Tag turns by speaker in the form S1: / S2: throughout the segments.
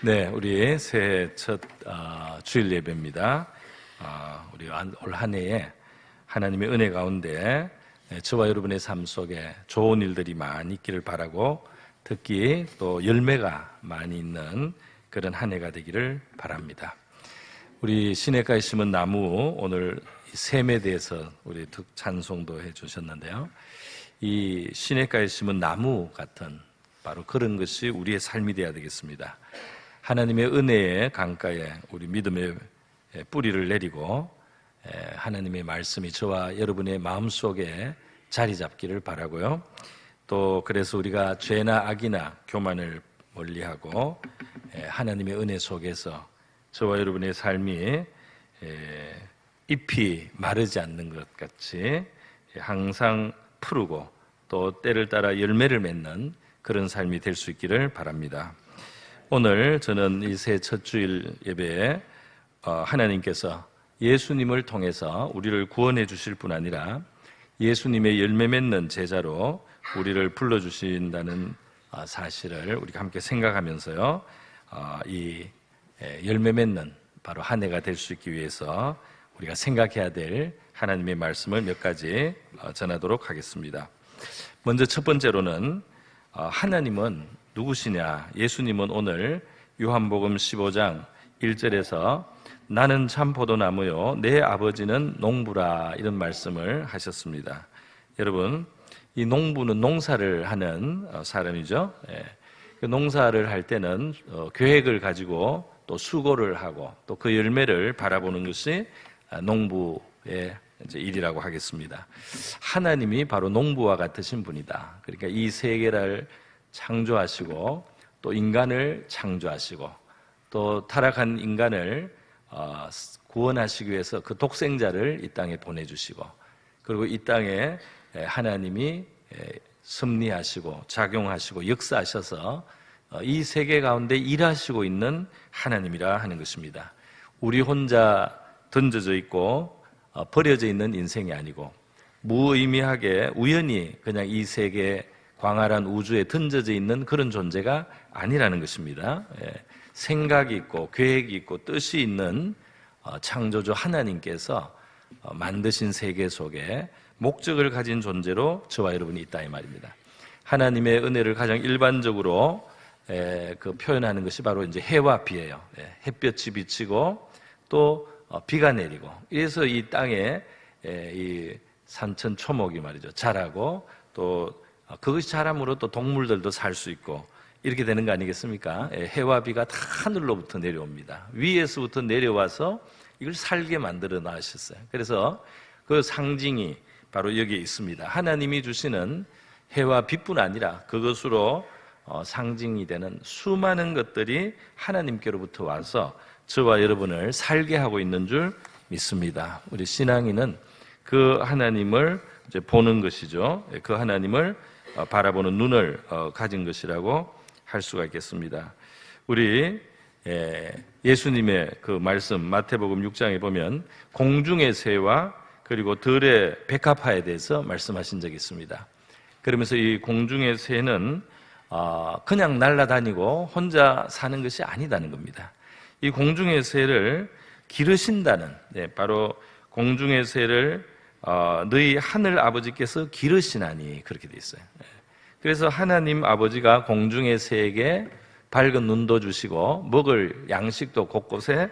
S1: 네, 우리 새해 첫 주일 예배입니다. 우리 올 한 해에 하나님의 은혜 가운데 저와 여러분의 삶 속에 좋은 일들이 많이 있기를 바라고, 특히 또 열매가 많이 있는 그런 한 해가 되기를 바랍니다. 우리 시냇가에 심은 나무, 오늘 샘에 대해서 우리 찬송도 해주셨는데요. 이 시냇가에 심은 나무 같은 바로 그런 것이 우리의 삶이 되어야 되겠습니다. 하나님의 은혜의 강가에 우리 믿음의 뿌리를 내리고 하나님의 말씀이 저와 여러분의 마음속에 자리 잡기를 바라고요. 또 그래서 우리가 죄나 악이나 교만을 멀리하고 하나님의 은혜 속에서 저와 여러분의 삶이 잎이 마르지 않는 것 같이 항상 푸르고 또 때를 따라 열매를 맺는 그런 삶이 될 수 있기를 바랍니다. 오늘 저는 이 새 첫 주일 예배에 하나님께서 예수님을 통해서 우리를 구원해 주실 뿐 아니라 예수님의 열매 맺는 제자로 우리를 불러주신다는 사실을 우리가 함께 생각하면서요, 이 열매 맺는 바로 한 해가 될 수 있기 위해서 우리가 생각해야 될 하나님의 말씀을 몇 가지 전하도록 하겠습니다. 먼저 첫 번째로는 하나님은 누구시냐? 예수님은 오늘 요한복음 15장 1절에서 나는 참 포도나무요 내 아버지는 농부라, 이런 말씀을 하셨습니다. 여러분, 이 농부는 농사를 하는 사람이죠. 그 농사를 할 때는 계획을 가지고 또 수고를 하고 또 그 열매를 바라보는 것이 농부의 일이라고 하겠습니다. 하나님이 바로 농부와 같으신 분이다. 그러니까 이 세계를 창조하시고 또 인간을 창조하시고 또 타락한 인간을 구원하시기 위해서 그 독생자를 이 땅에 보내주시고, 그리고 이 땅에 하나님이 섭리하시고 작용하시고 역사하셔서 이 세계 가운데 일하시고 있는 하나님이라 하는 것입니다. 우리 혼자 던져져 있고 버려져 있는 인생이 아니고 무의미하게 우연히 그냥 이 세계 광활한 우주에 던져져 있는 그런 존재가 아니라는 것입니다. 생각이 있고 계획이 있고 뜻이 있는 창조주 하나님께서 만드신 세계 속에 목적을 가진 존재로 저와 여러분이 있다, 이 말입니다. 하나님의 은혜를 가장 일반적으로 그 표현하는 것이 바로 이제 해와 비예요. 햇볕이 비치고 또 비가 내리고, 이래서 이 땅에 이 산천 초목이 말이죠 자라고, 또 그것이 자람으로 또 동물들도 살 수 있고 이렇게 되는 거 아니겠습니까? 해와 비가 다 하늘로부터 내려옵니다. 위에서부터 내려와서 이걸 살게 만들어 놔셨어요. 그래서 그 상징이 바로 여기에 있습니다. 하나님이 주시는 해와 빛뿐 아니라 그것으로 상징이 되는 수많은 것들이 하나님께로부터 와서 저와 여러분을 살게 하고 있는 줄 믿습니다. 우리 신앙인은 그 하나님을 이제 보는 것이죠. 그 하나님을 바라보는 눈을 가진 것이라고 할 수가 있겠습니다. 우리 예수님의 그 말씀 마태복음 6장에 보면 공중의 새와 그리고 들의 백합화에 대해서 말씀하신 적이 있습니다. 그러면서 이 공중의 새는 그냥 날아다니고 혼자 사는 것이 아니다는 겁니다. 이 공중의 새를 기르신다는, 바로 공중의 새를 너희 하늘 아버지께서 기르시나니, 그렇게 돼 있어요. 그래서 하나님 아버지가 공중의 새에게 밝은 눈도 주시고 먹을 양식도 곳곳에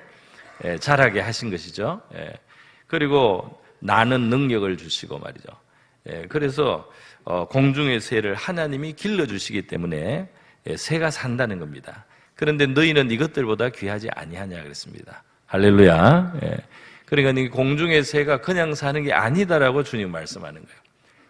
S1: 자라게 하신 것이죠. 그리고 나는 능력을 주시고 말이죠. 그래서 공중의 새를 하나님이 길러주시기 때문에 새가 산다는 겁니다. 그런데 너희는 이것들보다 귀하지 아니하냐 그랬습니다. 할렐루야. 그러니까 이 공중의 새가 그냥 사는 게 아니다라고 주님 말씀하는 거예요.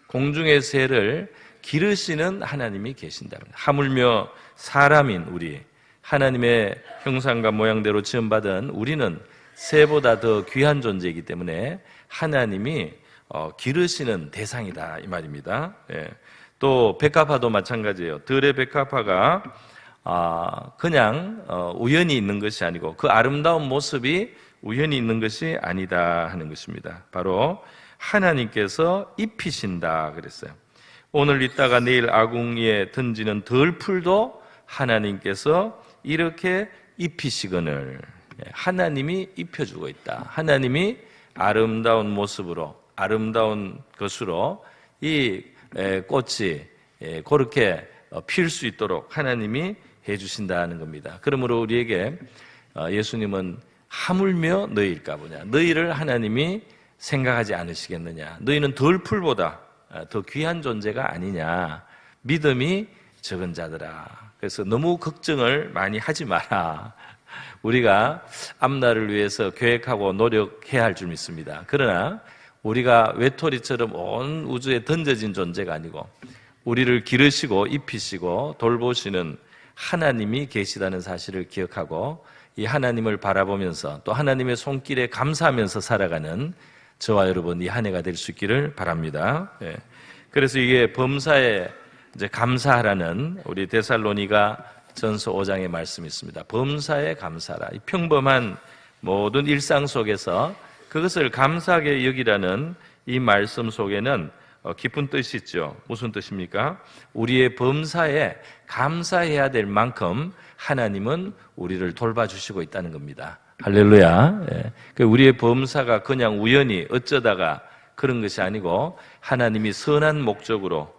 S1: 공중의 새를 기르시는 하나님이 계신다. 하물며 사람인 우리, 하나님의 형상과 모양대로 지음받은 우리는 새보다 더 귀한 존재이기 때문에 하나님이 기르시는 대상이다, 이 말입니다. 또 백합화도 마찬가지예요. 들의 백합화가 그냥 우연히 있는 것이 아니고 그 아름다운 모습이 우연히 있는 것이 아니다 하는 것입니다. 바로 하나님께서 입히신다 그랬어요. 오늘 있다가 내일 아궁이에 던지는 덜풀도 하나님께서 이렇게 입히시거늘. 하나님이 입혀주고 있다. 하나님이 아름다운 모습으로, 아름다운 것으로 이 꽃이 그렇게 필 수 있도록 하나님이 해주신다는 겁니다. 그러므로 우리에게 예수님은 하물며 너희일까 보냐, 너희를 하나님이 생각하지 않으시겠느냐, 너희는 덜 풀보다 더 귀한 존재가 아니냐, 믿음이 적은 자들아. 그래서 너무 걱정을 많이 하지 마라. 우리가 앞날을 위해서 계획하고 노력해야 할 줄 믿습니다. 그러나 우리가 외톨이처럼 온 우주에 던져진 존재가 아니고 우리를 기르시고 입히시고 돌보시는 하나님이 계시다는 사실을 기억하고 이 하나님을 바라보면서 또 하나님의 손길에 감사하면서 살아가는 저와 여러분 이 한 해가 될 수 있기를 바랍니다. 그래서 이게 범사에 이제 감사하라는 우리 데살로니가 전서 5장의 말씀이 있습니다. 범사에 감사하라. 이 평범한 모든 일상 속에서 그것을 감사하게 여기라는 이 말씀 속에는 깊은 뜻이 있죠. 무슨 뜻입니까? 우리의 범사에 감사해야 될 만큼 하나님은 우리를 돌봐주시고 있다는 겁니다. 할렐루야. 우리의 범사가 그냥 우연히 어쩌다가 그런 것이 아니고 하나님이 선한 목적으로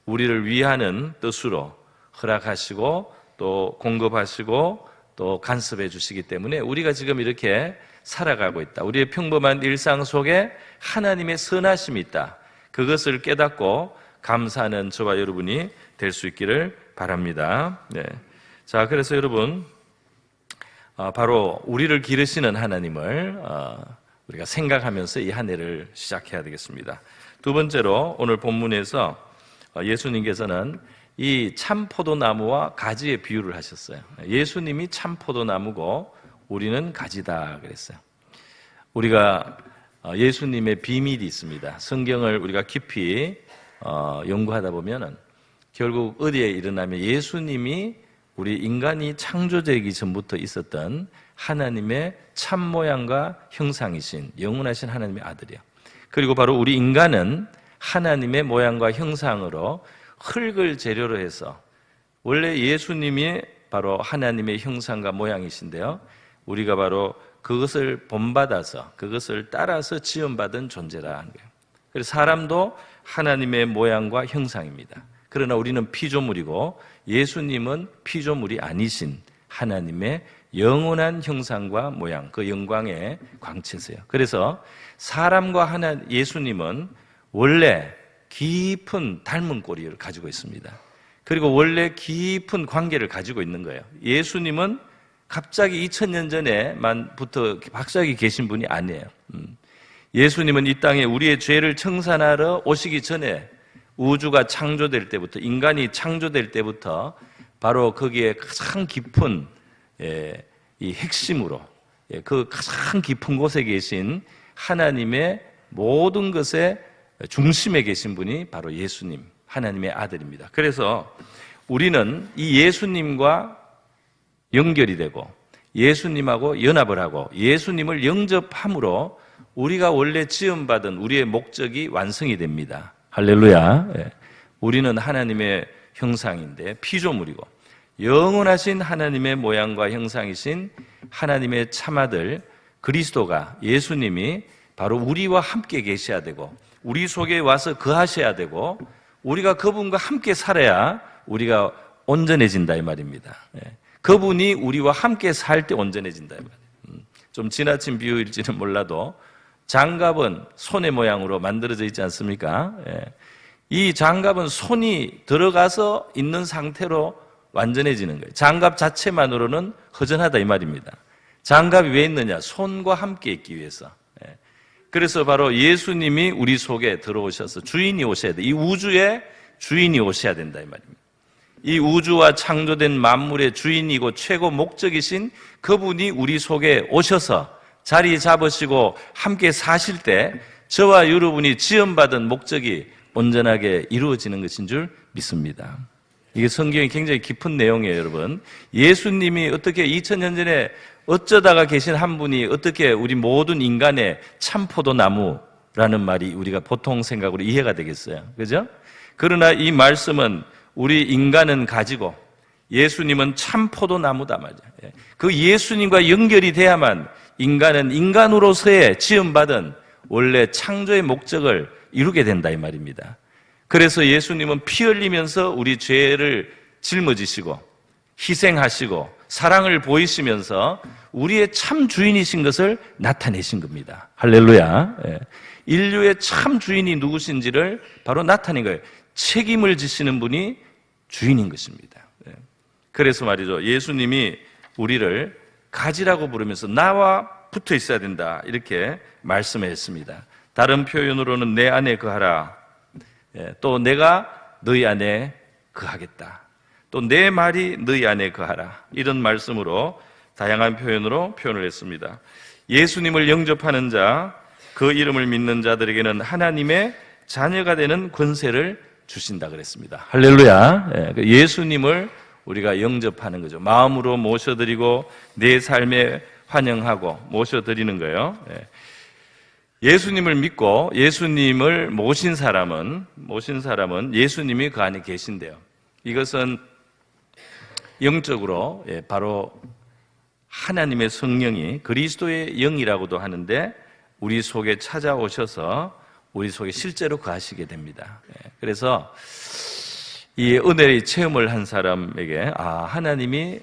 S1: 우리를 위하는 뜻으로 허락하시고 또 공급하시고 또 간섭해 주시기 때문에 우리가 지금 이렇게 살아가고 있다. 우리의 평범한 일상 속에 하나님의 선하심이 있다. 그것을 깨닫고 감사하는 저와 여러분이 될 수 있기를 바랍니다. 자, 그래서 여러분 바로 우리를 기르시는 하나님을 우리가 생각하면서 이 한 해를 시작해야 되겠습니다. 두 번째로 오늘 본문에서 예수님께서는 이 참포도나무와 가지의 비유를 하셨어요. 예수님이 참포도나무고 우리는 가지다 그랬어요. 우리가 예수님의 비밀이 있습니다. 성경을 우리가 깊이 연구하다 보면은 결국 어디에 일어나면 예수님이 우리 인간이 창조되기 전부터 있었던 하나님의 참모양과 형상이신 영원하신 하나님의 아들이에요. 그리고 바로 우리 인간은 하나님의 모양과 형상으로 흙을 재료로 해서 원래 예수님이 바로 하나님의 형상과 모양이신데요. 우리가 바로 그것을 본받아서 그것을 따라서 지음받은 존재라는 거예요. 그래서 사람도 하나님의 모양과 형상입니다. 그러나 우리는 피조물이고 예수님은 피조물이 아니신 하나님의 영원한 형상과 모양, 그 영광의 광채세요. 그래서 사람과 예수님은 원래 깊은 닮은 꼴을 가지고 있습니다. 그리고 원래 깊은 관계를 가지고 있는 거예요. 예수님은 갑자기 2000년 전에만부터 갑자기 계신 분이 아니에요. 예수님은 이 땅에 우리의 죄를 청산하러 오시기 전에 우주가 창조될 때부터, 인간이 창조될 때부터 바로 거기에 가장 깊은 이 핵심으로 그 가장 깊은 곳에 계신 하나님의 모든 것의 중심에 계신 분이 바로 예수님, 하나님의 아들입니다. 그래서 우리는 이 예수님과 연결이 되고 예수님하고 연합을 하고 예수님을 영접함으로 우리가 원래 지음받은 우리의 목적이 완성이 됩니다. 할렐루야. 우리는 하나님의 형상인데 피조물이고 영원하신 하나님의 모양과 형상이신 하나님의 참아들 그리스도가 예수님이 바로 우리와 함께 계셔야 되고 우리 속에 와서 거하셔야 되고 우리가 그분과 함께 살아야 우리가 온전해진다 이 말입니다. 그분이 우리와 함께 살 때 온전해진다 이 말이에요. 좀 지나친 비유일지는 몰라도 장갑은 손의 모양으로 만들어져 있지 않습니까? 이 장갑은 손이 들어가서 있는 상태로 완전해지는 거예요. 장갑 자체만으로는 허전하다 이 말입니다. 장갑이 왜 있느냐? 손과 함께 있기 위해서. 그래서 바로 예수님이 우리 속에 들어오셔서 주인이 오셔야 돼. 이 우주의 주인이 오셔야 된다 이 말입니다. 이 우주와 창조된 만물의 주인이고 최고 목적이신 그분이 우리 속에 오셔서 자리 잡으시고 함께 사실 때 저와 여러분이 지음받은 목적이 온전하게 이루어지는 것인 줄 믿습니다. 이게 성경이 굉장히 깊은 내용이에요, 여러분. 예수님이 어떻게 2000년 전에 어쩌다가 계신 한 분이 어떻게 우리 모든 인간의 참포도나무라는 말이 우리가 보통 생각으로 이해가 되겠어요. 그죠? 그러나 이 말씀은 우리 인간은 가지고 예수님은 참 포도나무다 말이죠. 그 예수님과 연결이 돼야만 인간은 인간으로서의 지음받은 원래 창조의 목적을 이루게 된다 이 말입니다. 그래서 예수님은 피 흘리면서 우리 죄를 짊어지시고 희생하시고 사랑을 보이시면서 우리의 참 주인이신 것을 나타내신 겁니다. 할렐루야. 인류의 참 주인이 누구신지를 바로 나타낸 거예요. 책임을 지시는 분이 주인인 것입니다. 그래서 말이죠. 예수님이 우리를 가지라고 부르면서 나와 붙어 있어야 된다 이렇게 말씀했습니다. 다른 표현으로는 내 안에 거하라. 또 내가 너희 안에 거하겠다. 또 내 말이 너희 안에 거하라. 이런 말씀으로 다양한 표현으로 표현을 했습니다. 예수님을 영접하는 자, 그 이름을 믿는 자들에게는 하나님의 자녀가 되는 권세를 주신다 그랬습니다. 할렐루야. 예수님을 우리가 영접하는 거죠. 마음으로 모셔드리고 내 삶에 환영하고 모셔드리는 거예요. 예수님을 믿고 예수님을 모신 사람은 예수님이 그 안에 계신대요. 이것은 영적으로 바로 하나님의 성령이 그리스도의 영이라고도 하는데 우리 속에 찾아오셔서 우리 속에 실제로 거하시게 됩니다. 그래서 이 은혜의 체험을 한 사람에게 하나님이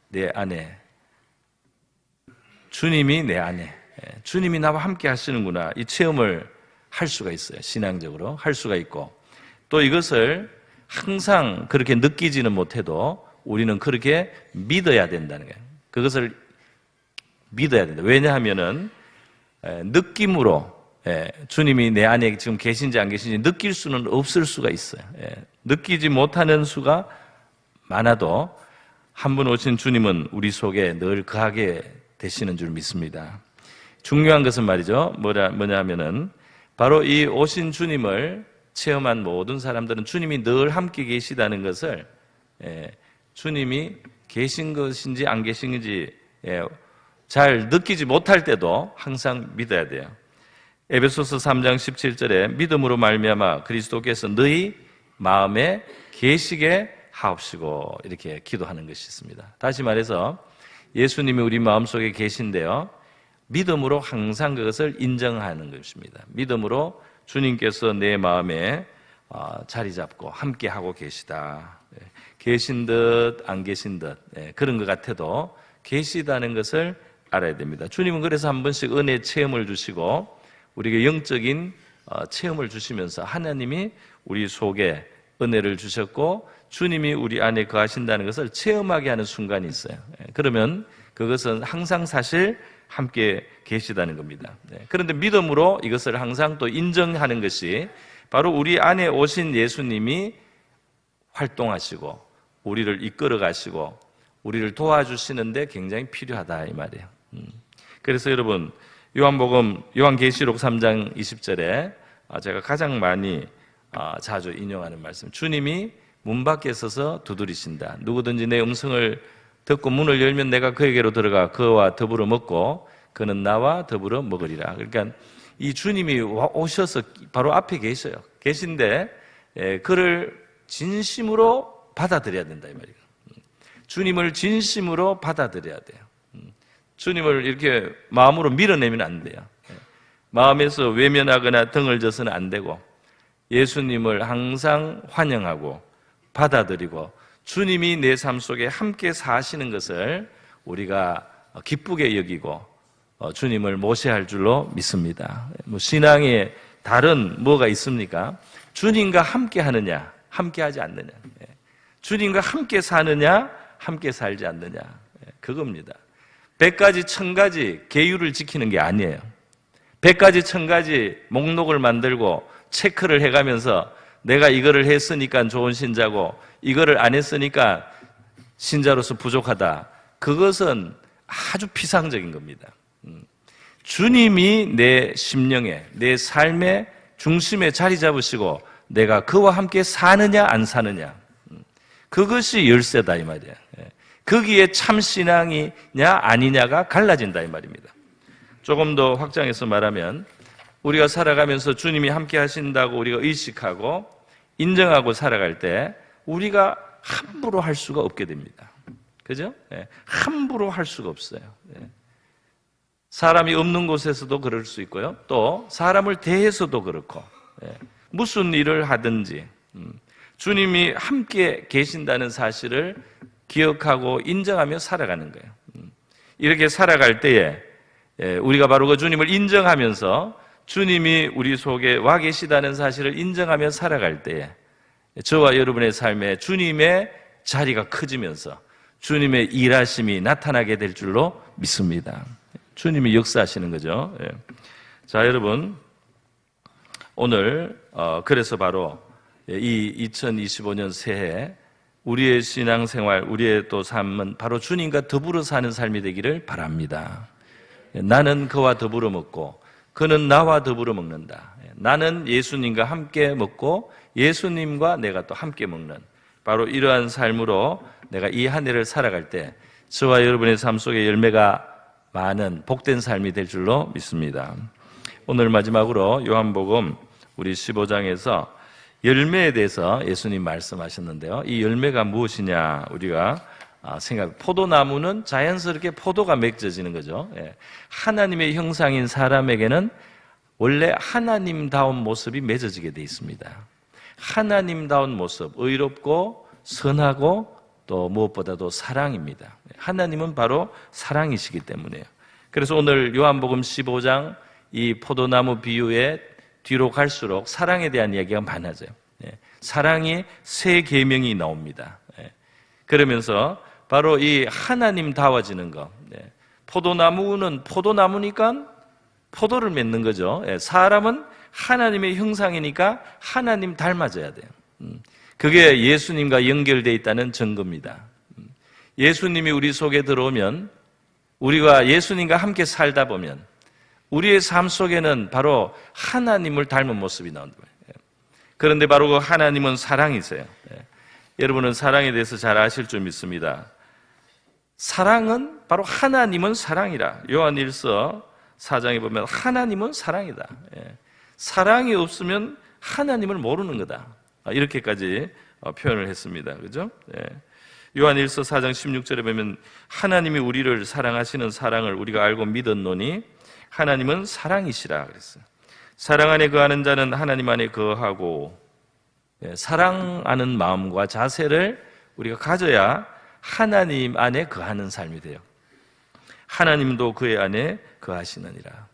S1: 내 안에, 주님이 내 안에, 주님이 나와 함께 하시는구나 이 체험을 할 수가 있어요. 신앙적으로 할 수가 있고 또 이것을 항상 그렇게 느끼지는 못해도 우리는 그렇게 믿어야 된다는 거예요. 그것을 믿어야 된다. 왜냐하면은 느낌으로 주님이 내 안에 지금 계신지 안 계신지 느낄 수는 없을 수가 있어요. 느끼지 못하는 수가 많아도 한 분 오신 주님은 우리 속에 늘 거하게 되시는 줄 믿습니다. 중요한 것은 말이죠. 뭐냐면은 바로 이 오신 주님을 체험한 모든 사람들은 주님이 늘 함께 계시다는 것을 주님이 계신 것인지 안 계신 건지 잘 느끼지 못할 때도 항상 믿어야 돼요. 에베소서 3장 17절에 믿음으로 말미암아 그리스도께서 너희 마음에 계시게 하옵시고 이렇게 기도하는 것이 있습니다. 다시 말해서 예수님이 우리 마음속에 계신데요. 믿음으로 항상 그것을 인정하는 것입니다. 믿음으로 주님께서 내 마음에 자리 잡고 함께하고 계시다. 계신 듯 안 계신 듯 그런 것 같아도 계시다는 것을 알아야 됩니다. 주님은 그래서 한 번씩 은혜 체험을 주시고 우리에게 영적인 체험을 주시면서 하나님이 우리 속에 은혜를 주셨고 주님이 우리 안에 거하신다는 것을 체험하게 하는 순간이 있어요. 그러면 그것은 항상 사실 함께 계시다는 겁니다. 그런데 믿음으로 이것을 항상 또 인정하는 것이 바로 우리 안에 오신 예수님이 활동하시고 우리를 이끌어 가시고 우리를 도와주시는데 굉장히 필요하다 이 말이에요. 그래서 여러분 요한계시록 3장 20절에 제가 가장 많이 자주 인용하는 말씀, 주님이 문 밖에 서서 두드리신다. 누구든지 내 음성을 듣고 문을 열면 내가 그에게로 들어가 그와 더불어 먹고 그는 나와 더불어 먹으리라. 그러니까 이 주님이 오셔서 바로 앞에 계신데 그를 진심으로 받아들여야 된다 이 말이에요. 주님을 진심으로 받아들여야 돼요. 주님을 이렇게 마음으로 밀어내면 안 돼요. 마음에서 외면하거나 등을 져서는 안 되고 예수님을 항상 환영하고 받아들이고 주님이 내 삶 속에 함께 사시는 것을 우리가 기쁘게 여기고 주님을 모셔야 할 줄로 믿습니다. 신앙에 다른 뭐가 있습니까? 주님과 함께 하느냐, 함께 하지 않느냐. 주님과 함께 사느냐, 함께 살지 않느냐. 그겁니다. 100가지 1000가지 계율을 지키는 게 아니에요. 100가지 1000가지 목록을 만들고 체크를 해가면서 내가 이거를 했으니까 좋은 신자고 이거를 안 했으니까 신자로서 부족하다. 그것은 아주 피상적인 겁니다. 주님이 내 심령에, 내 삶의 중심에 자리 잡으시고 내가 그와 함께 사느냐 안 사느냐, 그것이 열쇠다 이 말이에요. 거기에 참 신앙이냐 아니냐가 갈라진다 이 말입니다. 조금 더 확장해서 말하면 우리가 살아가면서 주님이 함께 하신다고 우리가 의식하고 인정하고 살아갈 때 우리가 함부로 할 수가 없게 됩니다. 그죠? 함부로 할 수가 없어요. 사람이 없는 곳에서도 그럴 수 있고요. 또 사람을 대해서도 그렇고, 무슨 일을 하든지 주님이 함께 계신다는 사실을 기억하고 인정하며 살아가는 거예요. 이렇게 살아갈 때에 우리가 바로 그 주님을 인정하면서 주님이 우리 속에 와 계시다는 사실을 인정하며 살아갈 때에 저와 여러분의 삶에 주님의 자리가 커지면서 주님의 일하심이 나타나게 될 줄로 믿습니다. 주님이 역사하시는 거죠. 자, 여러분, 오늘 그래서 바로 이 2025년 새해 우리의 신앙생활, 우리의 또 삶은 바로 주님과 더불어 사는 삶이 되기를 바랍니다. 나는 그와 더불어 먹고 그는 나와 더불어 먹는다. 나는 예수님과 함께 먹고 예수님과 내가 또 함께 먹는 바로 이러한 삶으로 내가 이 한 해를 살아갈 때 저와 여러분의 삶 속에 열매가 많은 복된 삶이 될 줄로 믿습니다. 오늘 마지막으로 요한복음 우리 15장에서 열매에 대해서 예수님 말씀하셨는데요. 이 열매가 무엇이냐 우리가 포도나무는 자연스럽게 포도가 맺어지는 거죠. 하나님의 형상인 사람에게는 원래 하나님다운 모습이 맺어지게 돼 있습니다. 하나님다운 모습, 의롭고 선하고 또 무엇보다도 사랑입니다. 하나님은 바로 사랑이시기 때문에요. 그래서 오늘 요한복음 15장 이 포도나무 비유에 뒤로 갈수록 사랑에 대한 이야기가 많아져요. 사랑이 세 계명이 나옵니다. 그러면서 바로 이 하나님다워지는 것. 포도나무는 포도나무니까 포도를 맺는 거죠. 사람은 하나님의 형상이니까 하나님 닮아져야 돼요. 그게 예수님과 연결되어 있다는 증거입니다. 예수님이 우리 속에 들어오면 우리가 예수님과 함께 살다 보면 우리의 삶 속에는 바로 하나님을 닮은 모습이 나온다. 그런데 바로 그 하나님은 사랑이세요. 여러분은 사랑에 대해서 잘 아실 줄 믿습니다. 사랑은 바로 하나님은 사랑이라. 요한일서 4장에 보면 하나님은 사랑이다. 사랑이 없으면 하나님을 모르는 거다. 이렇게까지 표현을 했습니다. 그죠? 요한일서 4장 16절에 보면 하나님이 우리를 사랑하시는 사랑을 우리가 알고 믿었노니 하나님은 사랑이시라 그랬어요. 사랑 안에 거하는 자는 하나님 안에 거하고 사랑하는 마음과 자세를 우리가 가져야 하나님 안에 거하는 삶이 돼요. 하나님도 그의 안에 거하시느니라.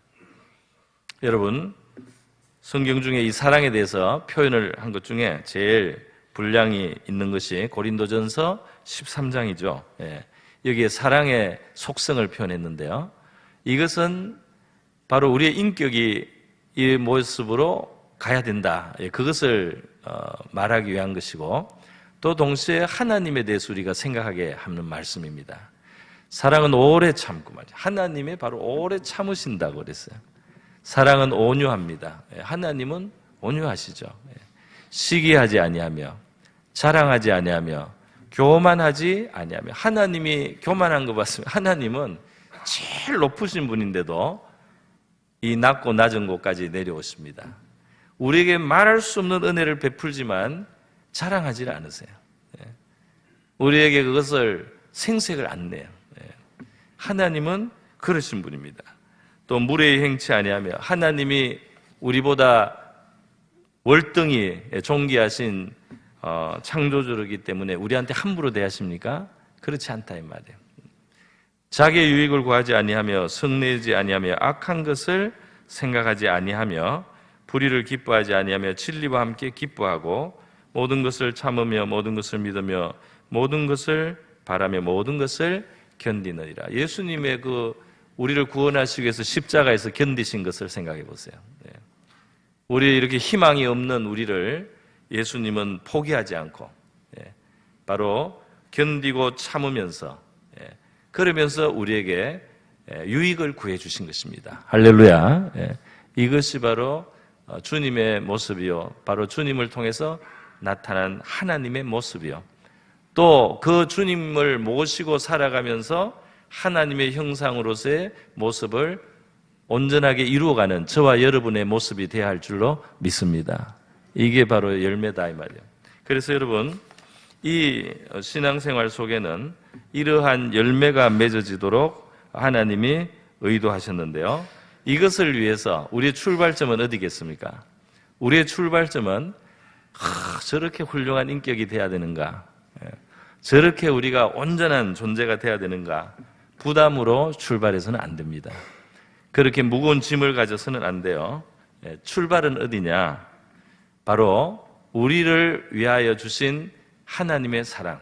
S1: 여러분, 성경 중에 이 사랑에 대해서 표현을 한 것 중에 제일 분량이 있는 것이 고린도전서 13장이죠. 여기에 사랑의 속성을 표현했는데요. 이것은 바로 우리의 인격이 이 모습으로 가야 된다. 그것을 말하기 위한 것이고 또 동시에 하나님에 대해서 우리가 생각하게 하는 말씀입니다. 사랑은 오래 참고 말이죠. 하나님이 바로 오래 참으신다고 그랬어요. 사랑은 온유합니다. 하나님은 온유하시죠. 시기하지 아니하며 자랑하지 아니하며 교만하지 아니하며 하나님이 교만한 거 봤으면 하나님은 제일 높으신 분인데도 이 낮고 낮은 곳까지 내려오십니다. 우리에게 말할 수 없는 은혜를 베풀지만 자랑하지 않으세요. 우리에게 그것을 생색을 안 내요. 하나님은 그러신 분입니다. 또 무례히 행치 아니하며 하나님이 우리보다 월등히 존귀하신 창조주이기 때문에 우리한테 함부로 대하십니까? 그렇지 않다 이 말이에요. 자기의 유익을 구하지 아니하며 성내지 아니하며 악한 것을 생각하지 아니하며 불의를 기뻐하지 아니하며 진리와 함께 기뻐하고 모든 것을 참으며 모든 것을 믿으며 모든 것을 바라며 모든 것을 견디느니라. 예수님의 우리를 구원하시기 위해서 십자가에서 견디신 것을 생각해 보세요. 우리 이렇게 희망이 없는 우리를 예수님은 포기하지 않고 바로 견디고 참으면서 그러면서 우리에게 유익을 구해 주신 것입니다. 할렐루야. 이것이 바로 주님의 모습이요, 바로 주님을 통해서 나타난 하나님의 모습이요, 또 그 주님을 모시고 살아가면서 하나님의 형상으로서의 모습을 온전하게 이루어가는 저와 여러분의 모습이 되어야 할 줄로 믿습니다. 이게 바로 열매다 이 말이에요. 그래서 여러분, 이 신앙생활 속에는 이러한 열매가 맺어지도록 하나님이 의도하셨는데요. 이것을 위해서 우리의 출발점은 어디겠습니까? 우리의 출발점은 저렇게 훌륭한 인격이 돼야 되는가? 저렇게 우리가 온전한 존재가 돼야 되는가? 부담으로 출발해서는 안 됩니다. 그렇게 무거운 짐을 가져서는 안 돼요. 출발은 어디냐? 바로 우리를 위하여 주신 하나님의 사랑,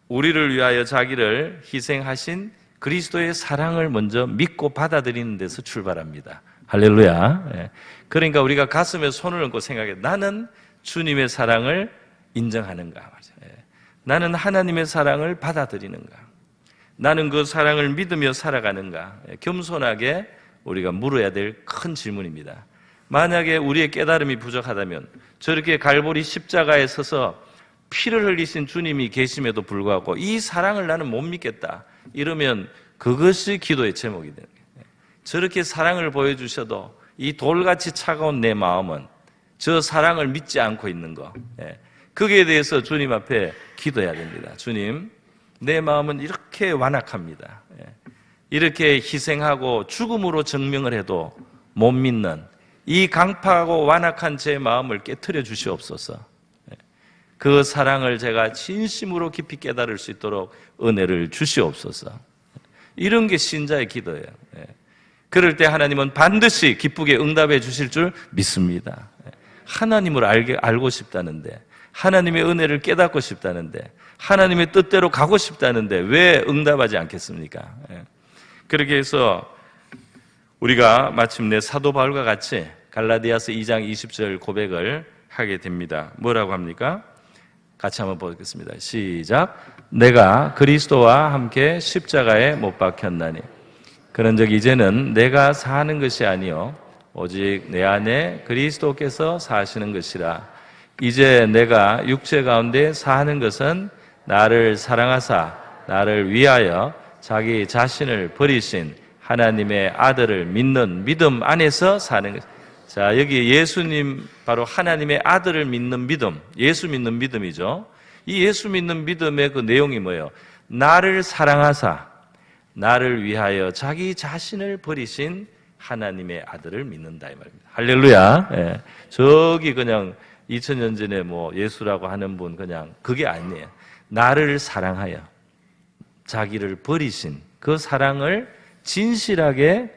S1: 우리를 위하여 자기를 희생하신 그리스도의 사랑을 먼저 믿고 받아들이는 데서 출발합니다. 할렐루야. 그러니까 우리가 가슴에 손을 얹고 생각해, 나는 주님의 사랑을 인정하는가? 나는 하나님의 사랑을 받아들이는가? 나는 그 사랑을 믿으며 살아가는가? 겸손하게 우리가 물어야 될 큰 질문입니다. 만약에 우리의 깨달음이 부족하다면 저렇게 갈보리 십자가에 서서 피를 흘리신 주님이 계심에도 불구하고 이 사랑을 나는 못 믿겠다, 이러면 그것이 기도의 제목이 되는 거예요. 저렇게 사랑을 보여주셔도 이 돌같이 차가운 내 마음은 저 사랑을 믿지 않고 있는 거, 거기에 대해서 주님 앞에 기도해야 됩니다. 주님, 내 마음은 이렇게 완악합니다. 이렇게 희생하고 죽음으로 증명을 해도 못 믿는 이 강팍하고 완악한 제 마음을 깨트려 주시옵소서. 그 사랑을 제가 진심으로 깊이 깨달을 수 있도록 은혜를 주시옵소서. 이런 게 신자의 기도예요. 그럴 때 하나님은 반드시 기쁘게 응답해 주실 줄 믿습니다. 하나님을 알고 싶다는데, 하나님의 은혜를 깨닫고 싶다는데, 하나님의 뜻대로 가고 싶다는데 왜 응답하지 않겠습니까? 그렇게 해서 우리가 마침내 사도 바울과 같이 갈라디아서 2장 20절 고백을 하게 됩니다. 뭐라고 합니까? 같이 한번 보겠습니다. 시작. 내가 그리스도와 함께 십자가에 못 박혔나니 그런즉 이제는 내가 사는 것이 아니요 오직 내 안에 그리스도께서 사시는 것이라. 이제 내가 육체 가운데 사는 것은 나를 사랑하사 나를 위하여 자기 자신을 버리신 하나님의 아들을 믿는 믿음 안에서 사는 것. 자, 여기 예수님, 바로 하나님의 아들을 믿는 믿음, 예수 믿는 믿음이죠. 이 예수 믿는 믿음의 그 내용이 뭐예요? 나를 사랑하사 나를 위하여 자기 자신을 버리신 하나님의 아들을 믿는다 이 말입니다. 할렐루야. 예. 저기 그냥 2000년 전에 뭐 예수라고 하는 분 그냥 그게 아니에요. 나를 사랑하여 자기를 버리신 그 사랑을 진실하게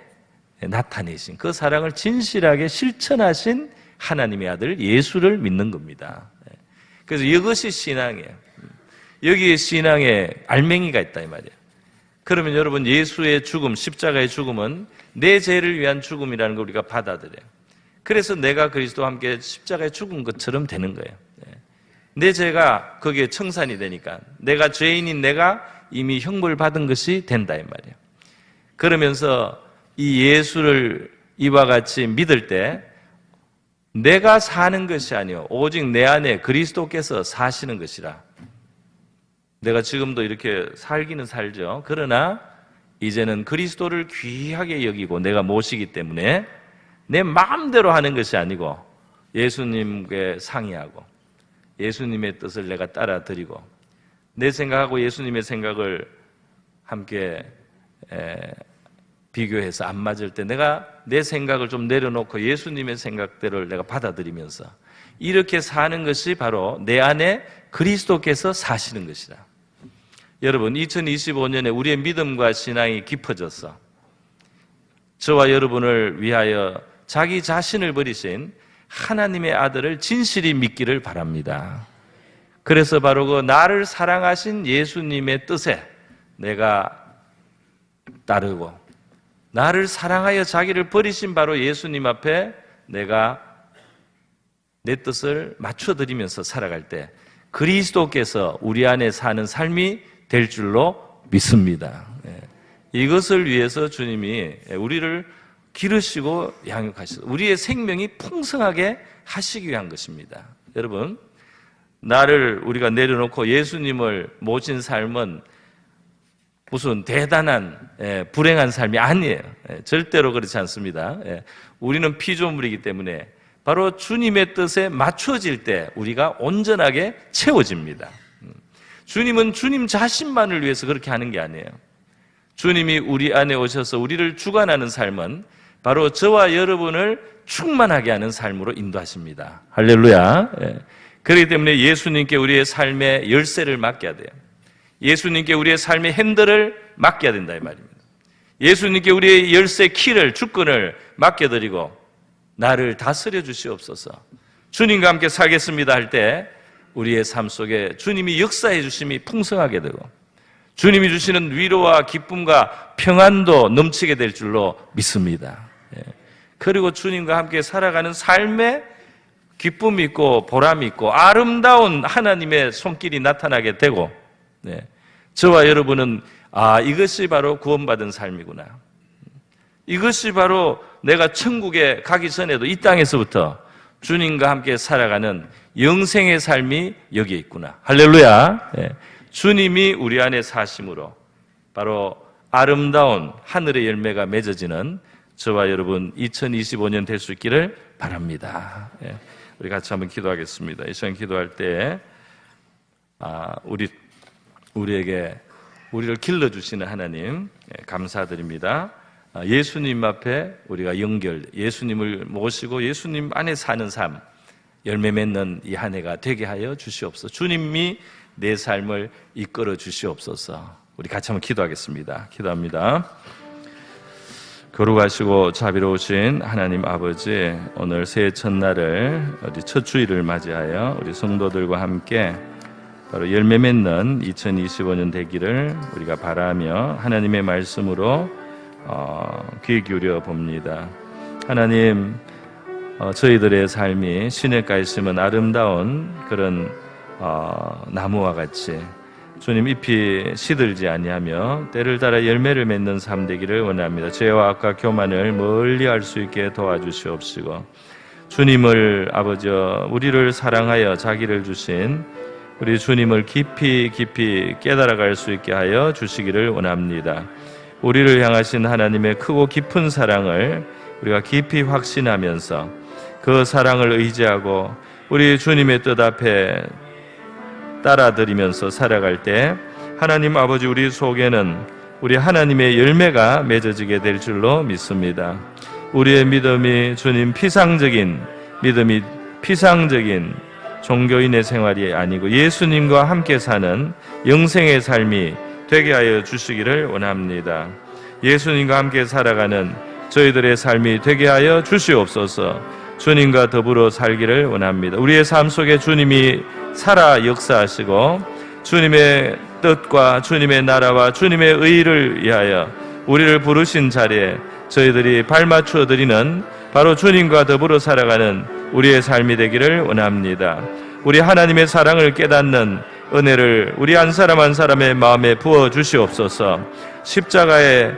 S1: 나타내신, 그 사랑을 진실하게 실천하신 하나님의 아들 예수를 믿는 겁니다. 그래서 이것이 신앙이에요. 여기에 신앙에 알맹이가 있다 이 말이에요. 그러면 여러분, 예수의 죽음, 십자가의 죽음은 내 죄를 위한 죽음이라는 걸 우리가 받아들여요. 그래서 내가 그리스도와 함께 십자가에 죽은 것처럼 되는 거예요. 내 죄가 거기에 청산이 되니까 내가 죄인인 내가 이미 형벌 받은 것이 된다 이 말이에요. 그러면서 이 예수를 이와 같이 믿을 때 내가 사는 것이 아니요 오직 내 안에 그리스도께서 사시는 것이라. 내가 지금도 이렇게 살기는 살죠. 그러나 이제는 그리스도를 귀하게 여기고 내가 모시기 때문에 내 마음대로 하는 것이 아니고 예수님께 상의하고 예수님의 뜻을 내가 따라 드리고 내 생각하고 예수님의 생각을 함께 비교해서 안 맞을 때 내가 내 생각을 좀 내려놓고 예수님의 생각대로를 내가 받아들이면서 이렇게 사는 것이 바로 내 안에 그리스도께서 사시는 것이다. 여러분, 2025년에 우리의 믿음과 신앙이 깊어졌어. 저와 여러분을 위하여 자기 자신을 버리신 하나님의 아들을 진실이 믿기를 바랍니다. 그래서 바로 그 나를 사랑하신 예수님의 뜻에 내가 따르고 나를 사랑하여 자기를 버리신 바로 예수님 앞에 내가 내 뜻을 맞춰드리면서 살아갈 때 그리스도께서 우리 안에 사는 삶이 될 줄로 믿습니다. 이것을 위해서 주님이 우리를 기르시고 양육하시고 우리의 생명이 풍성하게 하시기 위한 것입니다. 여러분, 나를 우리가 내려놓고 예수님을 모신 삶은 무슨 대단한 불행한 삶이 아니에요. 절대로 그렇지 않습니다. 우리는 피조물이기 때문에 바로 주님의 뜻에 맞춰질 때 우리가 온전하게 채워집니다. 주님은 주님 자신만을 위해서 그렇게 하는 게 아니에요. 주님이 우리 안에 오셔서 우리를 주관하는 삶은 바로 저와 여러분을 충만하게 하는 삶으로 인도하십니다. 할렐루야. 그렇기 때문에 예수님께 우리의 삶의 열쇠를 맡겨야 돼요. 예수님께 우리의 삶의 핸들을 맡겨야 된다 이 말입니다. 예수님께 우리의 열쇠 키를, 주권을 맡겨드리고 나를 다스려 주시옵소서. 주님과 함께 살겠습니다 할 때 우리의 삶 속에 주님이 역사해 주심이 풍성하게 되고 주님이 주시는 위로와 기쁨과 평안도 넘치게 될 줄로 믿습니다. 그리고 주님과 함께 살아가는 삶에 기쁨이 있고 보람이 있고 아름다운 하나님의 손길이 나타나게 되고 저와 여러분은 이것이 바로 구원받은 삶이구나. 이것이 바로 내가 천국에 가기 전에도 이 땅에서부터 주님과 함께 살아가는 영생의 삶이 여기에 있구나. 할렐루야. 주님이 우리 안에 사심으로 바로 아름다운 하늘의 열매가 맺어지는 저와 여러분 2025년 될 수 있기를 바랍니다. 우리 같이 한번 기도하겠습니다. 이 시간 기도할 때 우리를 길러주시는 하나님 감사드립니다. 예수님 앞에 우리가 예수님을 모시고 예수님 안에 사는 삶, 열매 맺는 이 한 해가 되게 하여 주시옵소서. 주님이 내 삶을 이끌어 주시옵소서. 우리 같이 한번 기도하겠습니다. 기도합니다. 거룩하시고 자비로우신 하나님 아버지, 오늘 새해 첫날을 첫 주일을 맞이하여 우리 성도들과 함께 바로 열매 맺는 2025년 되기를 우리가 바라며 하나님의 말씀으로 귀 기울여 봅니다. 하나님, 저희들의 삶이 시냇가에 심은 아름다운 그런 나무와 같이 주님 잎이 시들지 아니하며 때를 따라 열매를 맺는 삶 되기를 원합니다. 죄와 악과 교만을 멀리할 수 있게 도와주시옵시고 주님을 아버지 우리를 사랑하여 자기를 주신 우리 주님을 깊이 깨달아갈 수 있게 하여 주시기를 원합니다. 우리를 향하신 하나님의 크고 깊은 사랑을 우리가 깊이 확신하면서 그 사랑을 의지하고 우리 주님의 뜻 앞에 따라드리면서 살아갈 때 하나님 아버지 우리 속에는 우리 하나님의 열매가 맺어지게 될 줄로 믿습니다. 우리의 믿음이 주님 피상적인 종교인의 생활이 아니고 예수님과 함께 사는 영생의 삶이 되게 하여 주시기를 원합니다. 예수님과 함께 살아가는 저희들의 삶이 되게 하여 주시옵소서. 주님과 더불어 살기를 원합니다. 우리의 삶 속에 주님이 살아 역사하시고 주님의 뜻과 주님의 나라와 주님의 의를 위하여 우리를 부르신 자리에 저희들이 발맞추어 드리는 바로 주님과 더불어 살아가는 우리의 삶이 되기를 원합니다. 우리 하나님의 사랑을 깨닫는 은혜를 우리 한 사람 한 사람의 마음에 부어 주시옵소서. 십자가에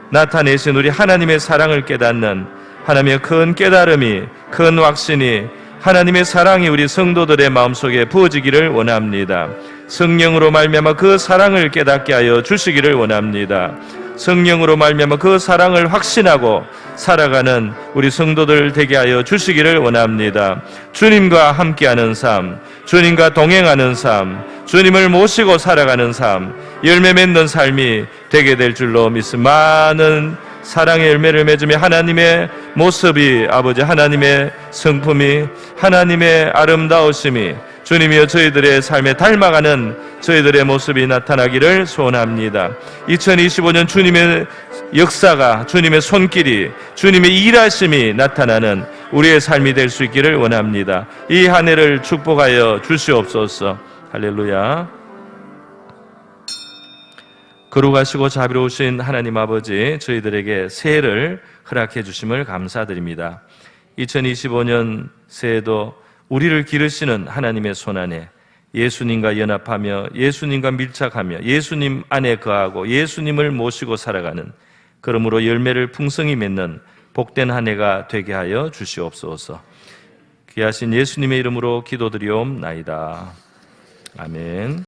S1: 나타내신 우리 하나님의 사랑을 깨닫는 하나님의 큰 깨달음이, 큰 확신이, 하나님의 사랑이 우리 성도들의 마음속에 부어지기를 원합니다. 성령으로 말미암아 그 사랑을 깨닫게 하여 주시기를 원합니다. 성령으로 말미암아 그 사랑을 확신하고 살아가는 우리 성도들 되게 하여 주시기를 원합니다. 주님과 함께하는 삶, 주님과 동행하는 삶, 주님을 모시고 살아가는 삶, 열매 맺는 삶이 되게 될 줄로 믿습니다. 많은 사랑의 열매를 맺으며 하나님의 모습이 아버지 하나님의 성품이 하나님의 아름다우심이 주님이여 저희들의 삶에 닮아가는 저희들의 모습이 나타나기를 소원합니다. 2025년 주님의 역사가 주님의 손길이 주님의 일하심이 나타나는 우리의 삶이 될 수 있기를 원합니다. 이 한 해를 축복하여 주시옵소서. 할렐루야. 거룩하시고 자비로우신 하나님 아버지, 저희들에게 새해를 허락해 주심을 감사드립니다. 2025년 새해도 우리를 기르시는 하나님의 손안에 예수님과 연합하며 예수님과 밀착하며 예수님 안에 거하고 예수님을 모시고 살아가는, 그러므로 열매를 풍성히 맺는 복된 한 해가 되게 하여 주시옵소서. 귀하신 예수님의 이름으로 기도드리옵나이다. 아멘.